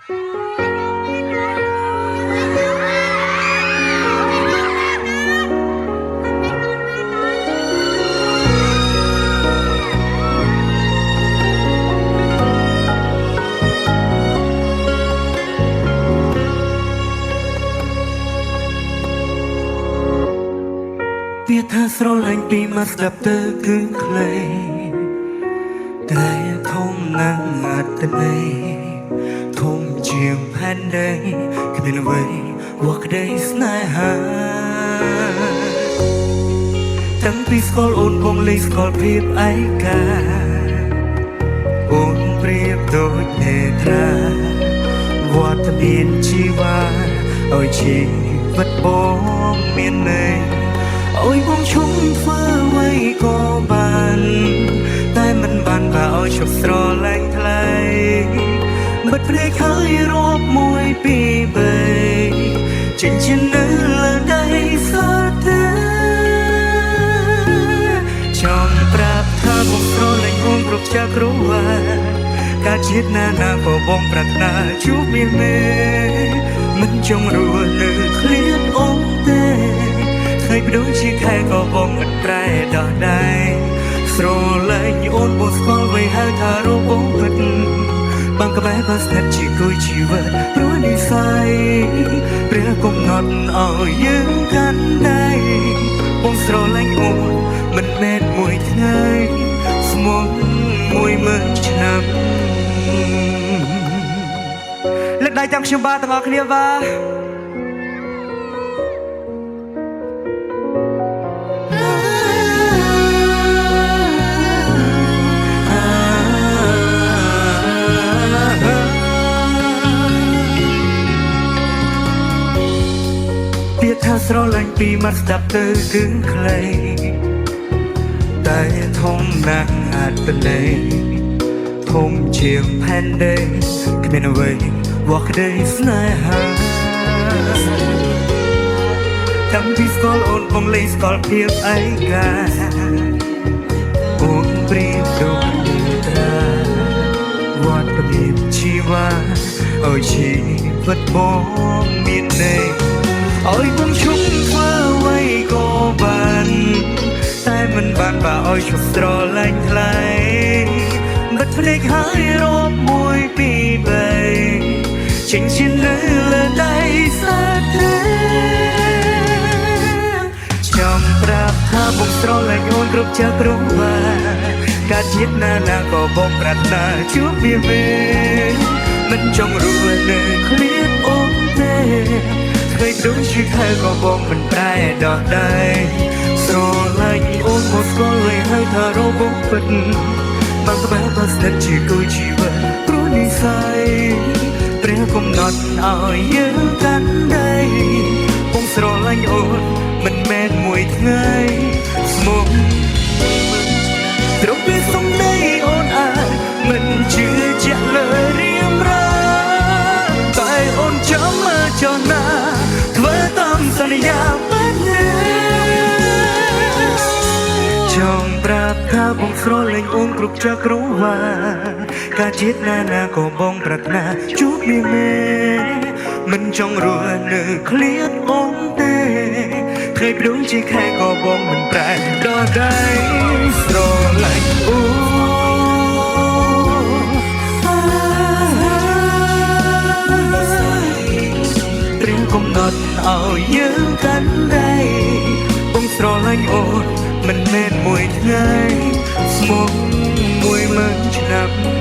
ពាក្យថាស្រឡាញ់ពីមកស្ដាប់ទៅគឺខ្លីតែធំណាស់អត្តន័យធំជាងផែនដីគ្មានអ្វីវក្ដីស្នេហាតាំងពីស្គាល់អូនពងលេងស្គាល់ភាពឯកាអូនប្រៀបដូចនេត្រាវត្តមានជីវ៉ាឲ្យជីវិតបងមានន័យអូយបងឈុំធ្វើអ្វីក៏បានតែមិនបានបើឲ្យឈប់ស្រឡាញ់ថ្លៃបិទភ្នែកហើយរាប់1 2 3ចិញ្ចៀននៅលើដៃសទេចង់ប្រាប់ថាបងស្រឡាញ់អូនគ្រប់ចាគ្រូការជាតិណាក៏បងប្រាថ្នាជួបមានមេមិនចង់រស់នៅឃ្លាតអូនទេហើយបដូរជាខែក៏បងមិនប្រែដោះដៃស្រឡាញ់អូនបងស្គាល់អ្វីហៅថារបងពិតបងក្បែរបើស្ថិតជាគូជីវិតព្រោះនិស័យព្រះកំណត់ឲ្យយើងកាន់ដៃបងស្រឡាញ់អូនមិនមែនមួយថ្ងៃស្មុំ10000ឆ្នាំលើកដៃចាំខ្ញុំបាទទាំងអស់គ្នាបាទពាក្យថាស្រឡាញ់ពីមកស្ដាប់ទៅគឺខ្លីតែធំណាស់អត្តន័យធំជាងផែនដីគ្មានអ្វីវក្ដីស្នេហាតាំងពីស្គាល់អូនបងលេងស្គាល់ភាពឯកាអូនប្រៀបដូចនេត្រាវត្តមានជីវ៉ាឲ្យជីវិតបងមានន័យឲ្យបងឈប់ធ្វើអ្វីក៏បានតែមិនបានបើឲ្យឈប់ស្រឡាញ់ថ្លៃបិទភ្នែកហើយរាប់1 2 3ចិញ្ចៀននៅលើដៃសាទេចង់ប្រាប់ថាបងស្រឡាញ់អូនគ្រប់ចាស់គ្រប់វ៉ាការជាតិណាក៏បងប្រាថ្នាជួបវាវិញមិនចង់រស់នៅឃ្លាតអូនទេឃើញដូចជាខែក៏បងមិនប្រែដោះដៃស្រឡាញ់អូនមកស្គាល់ឲ្យហៅថារបងពិតបានក្បែរបើស្ថិតជាគូជីវិតព្រោះនិស័យព្រះកំណត់ឲ្យយើងកាន់ដៃបងស្រឡាញ់អូនមិនមែនមួយថ្ងៃស្មុំត្រង់ពេលសំដីអូនអាចមិនជឿជាក់លើរៀងរាតែអូនចាំមកចង់ណាធ្វើតាមសន្យាបែបនេះចង់ប្រាប់ថាបងស្រឡាញ់អូនគ្រប់ចាស់គ្រប់វ៉ាការជាតិណាក៏បងប្រាថ្នាជួបមានមេមិនចង់រស់នៅឃ្លាតអូនទេឃើញដូចជាខែក៏បងមិនប្រែដោះដៃស្រឡាញ់អូព្រះកំណត់ឲ្យយើងកាន់ដៃបងស្រឡាញ់អូនមិនមែនមួយថ្ងៃស្មុំ10000ឆ្នាំ